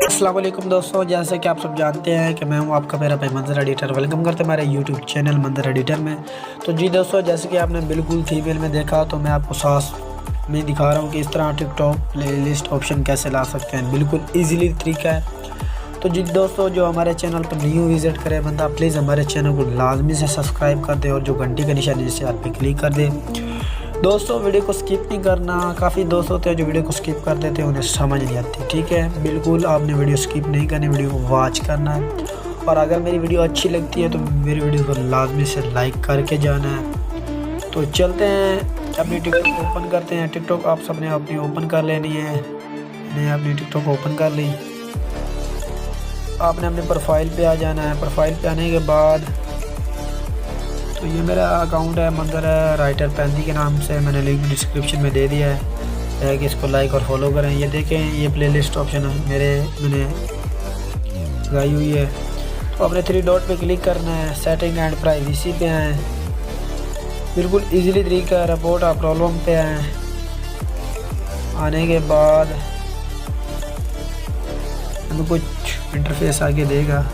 अस्सलाम वालेकुम दोस्तों, जैसे कि आप सब जानते हैं कि मैं हूं आपका मेरा भाई मंजर एडिटर। वेलकम करते हैं हमारे यूट्यूब चैनल मंजर एडिटर में। तो जी दोस्तों, जैसे कि आपने बिल्कुल थंबनेल में देखा, तो मैं आपको साथ में दिखा रहा हूं कि इस तरह टिकटॉक प्लेलिस्ट ऑप्शन कैसे ला सकते हैं। बिल्कुल ईजीली तरीका है। तो जी दोस्तों, जो हमारे चैनल पर न्यू विज़िट करे बंदा, प्लीज़ हमारे चैनल को लाजमी से सब्सक्राइब कर दे और जो घंटी का निशान है जिससे आप पे क्लिक कर दे। दोस्तों, वीडियो को स्किप नहीं करना। काफ़ी दोस्त होते हैं जो वीडियो को स्किप कर देते हैं, उन्हें समझ नहीं आती। ठीक है, बिल्कुल आपने वीडियो स्किप नहीं करनी, वीडियो को वॉच करना है। और अगर मेरी वीडियो अच्छी लगती है तो मेरी वीडियो को लाजमी से लाइक करके जाना है। तो चलते हैं, अपनी टिकटॉक ओपन करते हैं। टिकटॉक आप सबने अपनी ओपन कर लेनी है। मैंने अपनी टिकटॉक ओपन कर ली। आपने अपने प्रोफाइल पे आ जाना है। प्रोफाइल पे आने के बाद तो ये मेरा अकाउंट है मंजर राइटर पैंती के नाम से, मैंने लिंक डिस्क्रिप्शन में दे दिया है कि इसको लाइक और फॉलो करें। ये देखें, ये प्लेलिस्ट ऑप्शन मैंने लगाई हुई है। तो अपने 3 डॉट पे क्लिक करना है, सेटिंग एंड प्राइवेसी पे आए। बिल्कुल इजीली तरीका है। रिपोर्ट आप प्रॉब्लम पे आए। आने के बाद हमें कुछ इंटरफेस आगे देगा।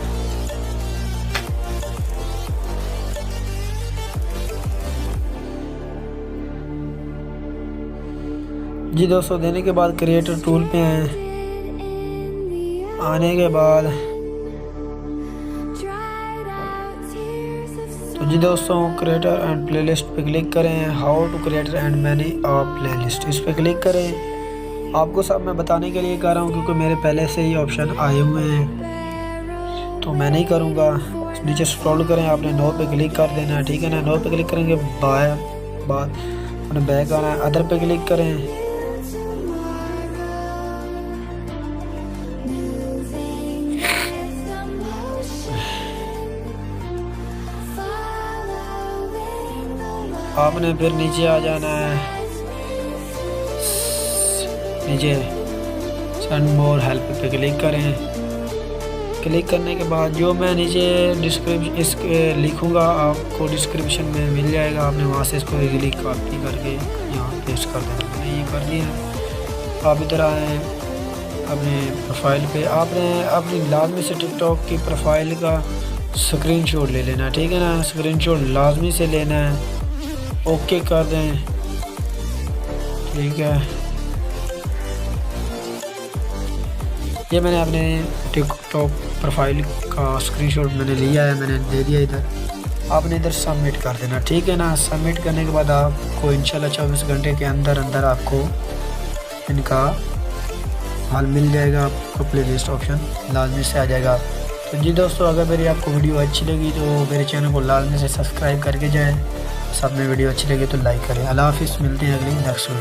जी दोस्तों, देने के बाद क्रिएटर टूल पे आए। आने के बाद तो जी दोस्तों, क्रिएटर एंड प्लेलिस्ट पे क्लिक करें। How to creator and manage a playlist, इस पे क्लिक करें। आपको सब मैं बताने के लिए कर रहा हूँ क्योंकि मेरे पहले से ही ऑप्शन आए हुए हैं, तो मैं नहीं करूँगा। नीचे स्क्रॉल करें, आपने नो पे क्लिक कर देना है। ठीक है ना। नो पे क्लिक करेंगे बाद अपने बैक आना है। अदर पे क्लिक करें। आपने फिर नीचे आ जाना है। नीचे सेंड मोर हेल्प पे क्लिक करें। क्लिक करने के बाद जो मैं नीचे डिस्क्रिप्शन इसके लिखूँगा आपको डिस्क्रिप्शन में मिल जाएगा। आपने वहाँ से इसको इजीली कॉपी करके यहाँ पेस्ट कर देना। मैंने ये कर दिया। आप इधर आए अपने प्रोफाइल पे। आपने अपनी लाजमी से टिकटॉक की प्रोफाइल का स्क्रीनशॉट ले लेना। ठीक है ना। स्क्रीनशॉट लाजमी से लेना है। ओके कर दें। ठीक है, ये मैंने अपने टिकटॉक प्रोफाइल का स्क्रीनशॉट मैंने लिया है, मैंने दे दिया इधर। आपने इधर सबमिट कर देना। ठीक है ना। सबमिट करने के बाद आपको इंशाल्लाह 24 घंटे के अंदर आपको इनका हाल मिल जाएगा। आपको प्लेलिस्ट ऑप्शन लाजमी से आ जाएगा। तो जी दोस्तों, अगर मेरी आपको वीडियो अच्छी लगी तो मेरे चैनल को लाजमी से सब्सक्राइब करके जाएँ। सब में वीडियो अच्छी लगी तो लाइक करें। अल्लाह हाफिज़। मिलते हैं अगली नेक्स्ट वीडियो।